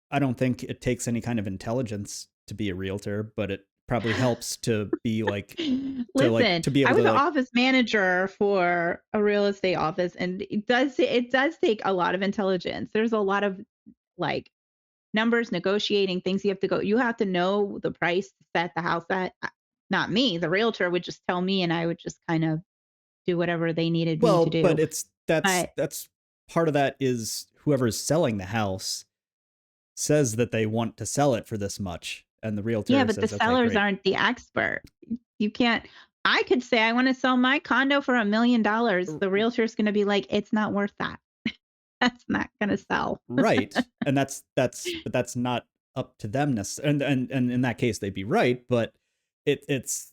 I don't think it takes any kind of intelligence to be a realtor, but it probably helps to be like Listen, to be I able was to an like, office manager for a real estate office, and it does take a lot of intelligence. There's a lot of like numbers, negotiating things you have to know the price to set the house at. Not me, the realtor would just tell me, and I would just kind of do whatever they needed me to well, but do. it's But that's part of that is whoever's selling the house says that they want to sell it for this much, and the yeah, realtor but the says, "Okay, sellers great." aren't the expert. You can't. I could say I want to sell my condo for $1 million. The realtor's going to be like, it's not worth that. That's not going to sell. Right, and but that's not up to them necessarily, and in that case they'd be right, but it's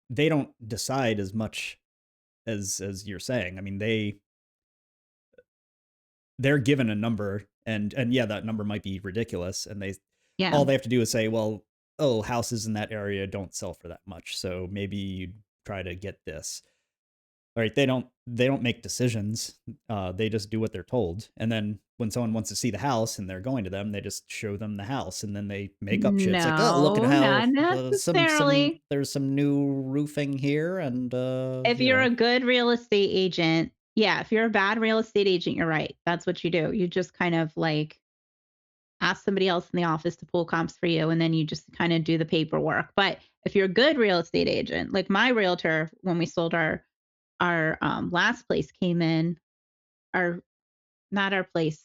they don't decide as much as you're saying. I mean, they're given a number, and yeah, that number might be ridiculous, and Yeah. all they have to do is say, well, oh, houses in that area don't sell for that much, so maybe you try to get this. Right? They don't make decisions. They just do what they're told. And then when someone wants to see the house and they're going to them, they just show them the house, and then they make up shit. It's like, oh, look at No, how not some necessarily. there's some new roofing here, and If you're a good real estate agent, yeah, if you're a bad real estate agent, you're right. That's what you do. You just kind of like ask somebody else in the office to pull comps for you, and then you just kind of do the paperwork. But if you're a good real estate agent, like my realtor, when we sold our last place came in, our not our place,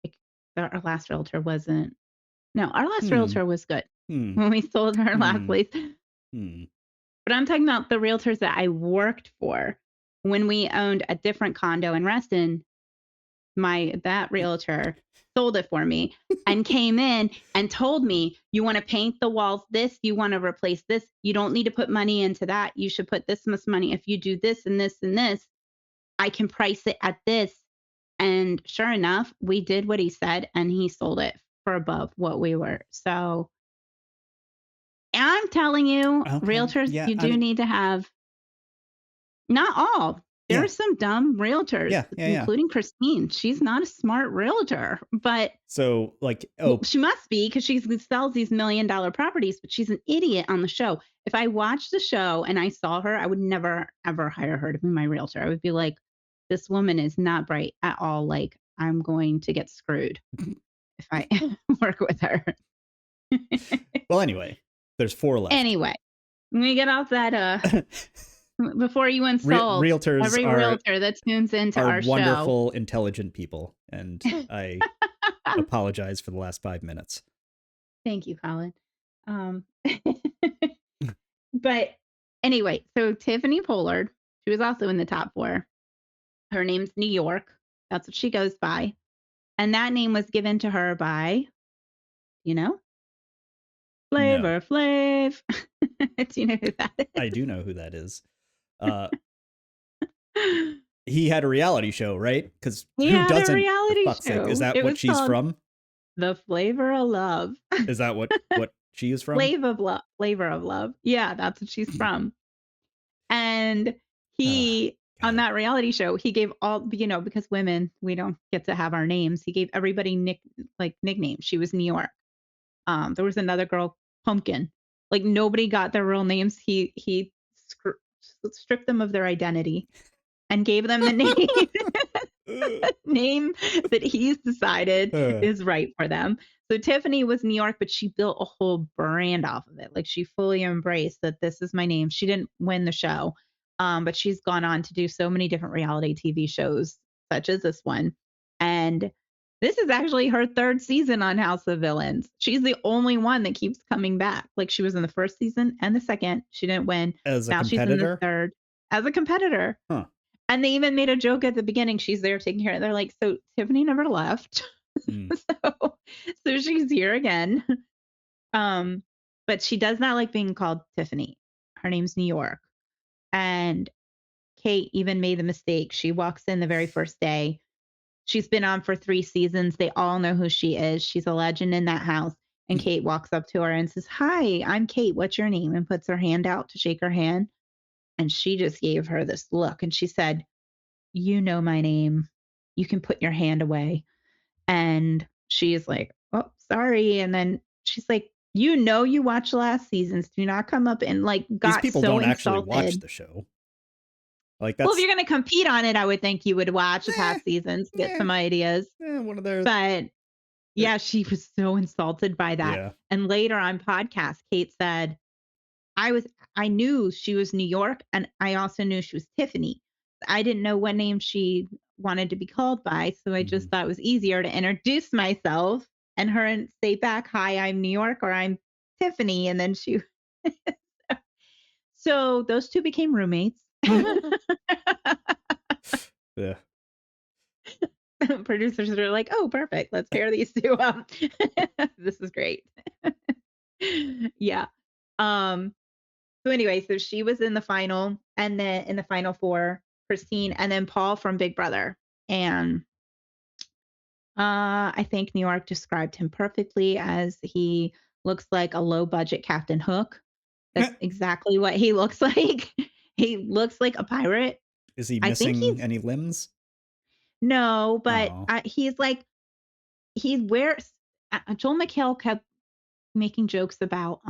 like our last realtor wasn't. No, our last hmm, realtor was good hmm, when we sold our last hmm, place. hmm. But I'm talking about the realtors that I worked for when we owned a different condo in Reston. That realtor sold it for me and came in and told me, you want to paint the walls this, you want to replace this, you don't need to put money into that, you should put this much money. If you do this and this and this, I can price it at this. And sure enough, we did what he said and he sold it for above what we were. So I'm telling you, Okay, realtors, yeah. you I do mean, need to have. Not all. There are yeah, some dumb realtors, yeah, yeah, yeah. including Christine. She's not a smart realtor, but So like, well, oh, she must be because she sells these $1 million properties, but she's an idiot on the show. If I watched the show and I saw her, I would never, ever hire her to be my realtor. I would be like, this woman is not bright at all. Like, I'm going to get screwed if I work with her. well, anyway, there's four left. Anyway, let me get off that before you insult Realtors every realtor that tunes into are our show. wonderful, intelligent people, and I apologize for the last 5 minutes. Thank you, Colin. Um, but anyway, so Tiffany Pollard, she was also in the top four. Her name's New York. That's what she goes by. And that name was given to her by, you know, No, Flavor Flav. Do you know who that I is? do know who that is. Uh, he had a reality show, right? Because He who had a doesn't? For reality fuck's sake, is show. that It what was she's called from? The Flavor of Love. Is that what she is from? Flavor of Love. Flavor of Love. Yeah, that's what she's from. And Oh, he, on God. that reality show, he gave all, because women, we don't get to have our names. He gave everybody nicknames. She was New York. There was another girl, Pumpkin. Like nobody got their real names. He stripped them of their identity and gave them the name name that he's decided Uh, is right for them. So Tiffany was New York, but she built a whole brand off of it. Like she fully embraced that this is my name. She didn't win the show, but she's gone on to do so many different reality TV shows, such as this one. And this is actually her third season on House of Villains. She's the only one that keeps coming back. Like she was in the first season and the second. She didn't win. as a Now she's in the competitor? third as a competitor. Huh. And they even made a joke at the beginning. She's there taking care of. They're like, so Tiffany never left, Mm. so she's here again. Um, but she does not like being called Tiffany. Her name's New York, and Kate even made the mistake. She walks in the very first day. She's been on for 3 seasons. They all know who she is. She's a legend in that house. And Mm. Kate walks up to her and says, "Hi, I'm Kate. What's your name?" And puts her hand out to shake her hand. And she just gave her this look, and she said, "You know my name. You can put your hand away." And she's like, "Oh, sorry." And then she's like, you watch last seasons. Do not come up and like These got people so don't actually watch insulted. the show. Like Well, if that's you're going to compete on it, I would think you would watch the eh, past seasons, get eh, some ideas. one of their But eh, yeah, she was so insulted by that. yeah. And later on podcast, Kate said, I was I knew she was New York and I also knew she was Tiffany. I didn't know what name she wanted to be called by, so I just Mhm. thought it was easier to introduce myself and her and say back, "Hi, I'm New York," or "I'm Tiffany," and then she so those two became roommates. Yeah. Producers are like, "Oh, perfect. Let's pair these two up." This is great. Yeah. Um So anyway, so she was in the final and then in the final four, Christine and then Paul from Big Brother. And I think New York described him perfectly as he looks like a low budget Captain Hook. That's exactly what he looks like. He looks like a pirate. Is he I think missing he's any limbs? no, but, Oh. he's like he wears Joel McHale kept making jokes about,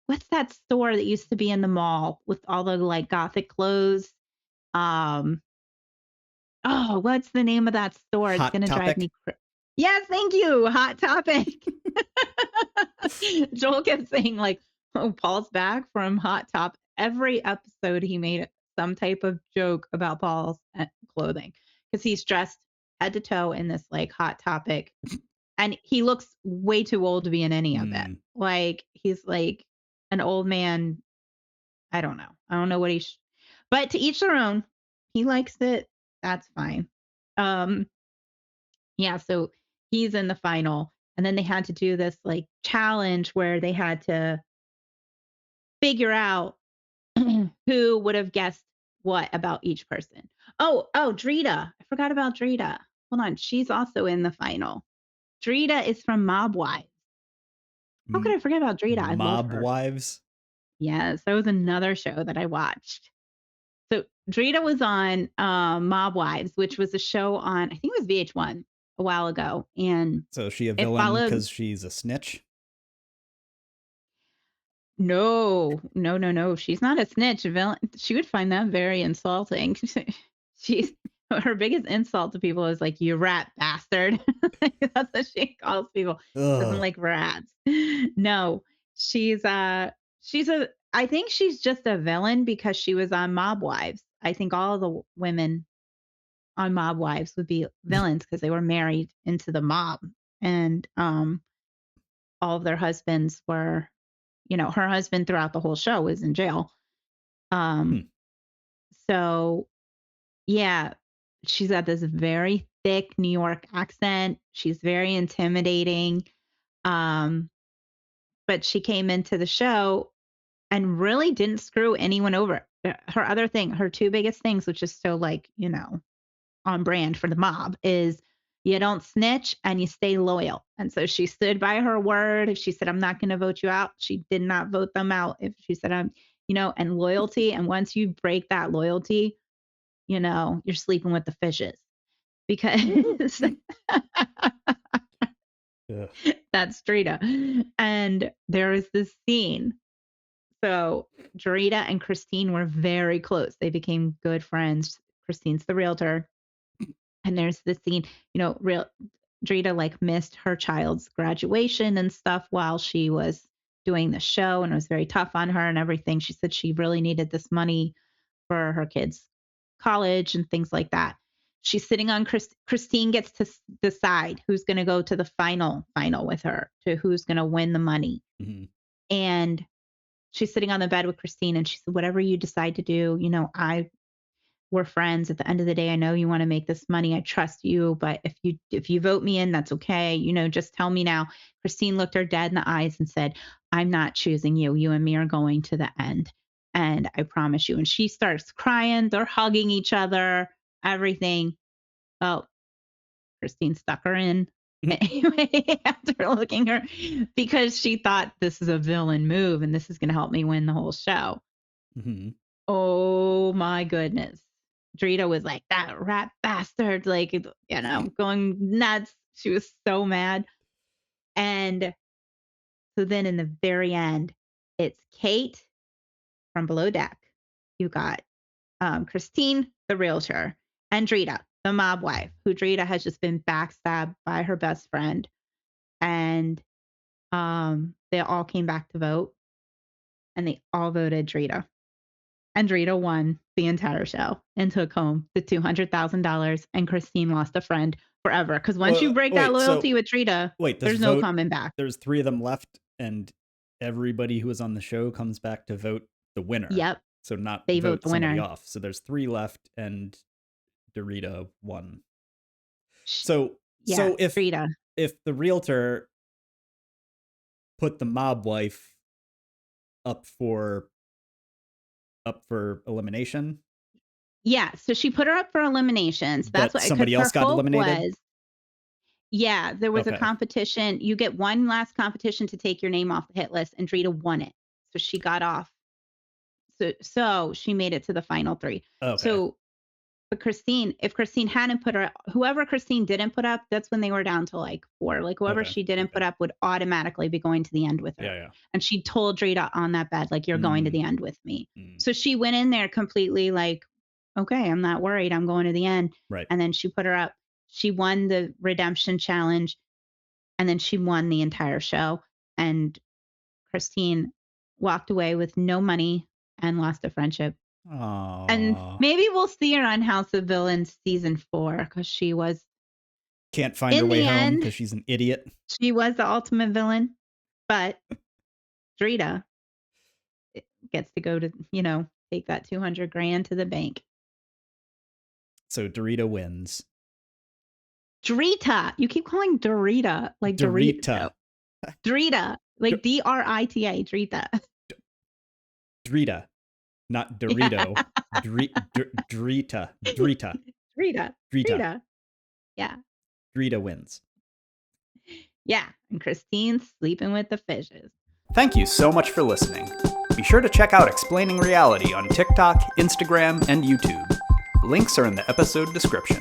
what's that store that used to be in the mall with all the, like, gothic clothes? Um, oh, what's the name of that store? It's Hot gonna drive me Topic? yes, thank you, Hot Topic. Joel kept saying, like, "Oh, Paul's back from Hot Top." Every episode, he made some type of joke about Paul's, clothing because he's dressed head to toe in this, like, Hot Topic, and he looks way too old to be in any of it. Mm. Like, he's like an old man. I don't know. I don't know what but to each their own. He likes it. That's fine. Um, yeah, so he's in the final, and then they had to do this, like, challenge where they had to figure out who would have guessed what about each person. Drita. I forgot about Drita. Hold on, she's also in the final. Drita is from Mob Wives. How could M I forget about Drita? I love Mob her. Wives? Yes, that was another show that I watched. So Drita was on Mob Wives, which was a show on I think it was VH1 a while ago, and So is she a it villain followed because she's a snitch? no, no, no, no. She's not a snitch. A villain. She would find that very insulting. She's her biggest insult to people is like, "You rat bastard." That's what she calls people. Doesn't Ugh. like rats. No, she's a. I think she's just a villain because she was on Mob Wives. I think all the women on Mob Wives would be villains because they were married into the mob, and all of their husbands were her husband throughout the whole show was in jail. Hmm. Um, so yeah, she's got this very thick New York accent. She's very intimidating. Um, but she came into the show and really didn't screw anyone over. Her other thing, her two biggest things, which is so like, on brand for the mob is you don't snitch and you stay loyal. And so she stood by her word. If she said, I'm not going to vote you out, she did not vote them out. If she said, and loyalty. And once you break that loyalty, you're sleeping with the fishes because Ugh. that's Drita. And there is this scene. So Drita and Christine were very close. They became good friends. Christine's the realtor. And there's this scene, real Drita like missed her child's graduation and stuff while she was doing the show and it was very tough on her and everything. She said she really needed this money for her kids' college and things like that. She's sitting on Christine gets to decide who's going to go to the final with her, to who's going to win the money. Mhm. And she's sitting on the bed with Christine and she said, whatever you decide to do, I we're friends. At the end of the day, I know you want to make this money. I trust you, but if you vote me in, that's okay. Just tell me now. Christine looked her dead in the eyes and said, I'm not choosing you. You and me are going to the end. And I promise you. And she starts crying. They're hugging each other, everything. Well, Christine stuck her in. Anyway, after looking her, because she thought this is a villain move and this is going to help me win the whole show. Mhm. Oh my goodness. Drita was like, that rat bastard, like, going nuts. She was so mad. And so then in the very end, it's Kate from Below Deck. You got Christine, the realtor, and Drita, the mob wife, who Drita has just been backstabbed by her best friend. And they all came back to vote and they all voted Drita. And Drita won the entire show and took home the $200,000. And Christine lost a friend forever. Because once you Well, break that wait, so loyalty with Drita, wait, there's no coming back. there's 3 of them left, and everybody who was on the show comes back to vote the winner, Yep, so not they vote vote the somebody winner. off. So there's 3 left, and Dorita won. Sh- So Yeah, so Drita. if the realtor put the mob wife up for elimination, Yeah, so she put her up for eliminations. That's but what, because somebody her else got hope eliminated? was, Yeah, there was a Okay. competition. You get one last competition to take your name off the hit list, and Drita won it. So she got off. So she made it to the final 3. Okay. So, but Christine, if Christine hadn't put her, whoever Christine didn't put up, that's when they were down to like 4. Like whoever Okay. she didn't Okay. put up would automatically be going to the end with Yeah. her. Yeah. And she told Drita on that bed, like, you're going to Mm, the end with me. mm, So she went in there completely like, okay, I'm not worried. I'm going to the end. right. And then she put her up. She won the redemption challenge, and then she won the entire show. And Christine walked away with no money and lost a friendship. And Aw. maybe we'll see her on House of Villains season 4, because Can't find her in way the home end, because she's an idiot. she was the ultimate villain. But Drita gets to go to, take that 200 grand to the bank. So Dorita wins. Drita. You keep calling Dorita like Dorito. Dorita. Drita. D- Like Drita. Drita. Drita. Not Yeah. Dorito. Drita. Drita. Drita. Drita. Drita. Yeah. Drita wins. Yeah. And Christine's sleeping with the fishes. Thank you so much for listening. Be sure to check out Explaining Reality on TikTok, Instagram, and YouTube. Links are in the episode description.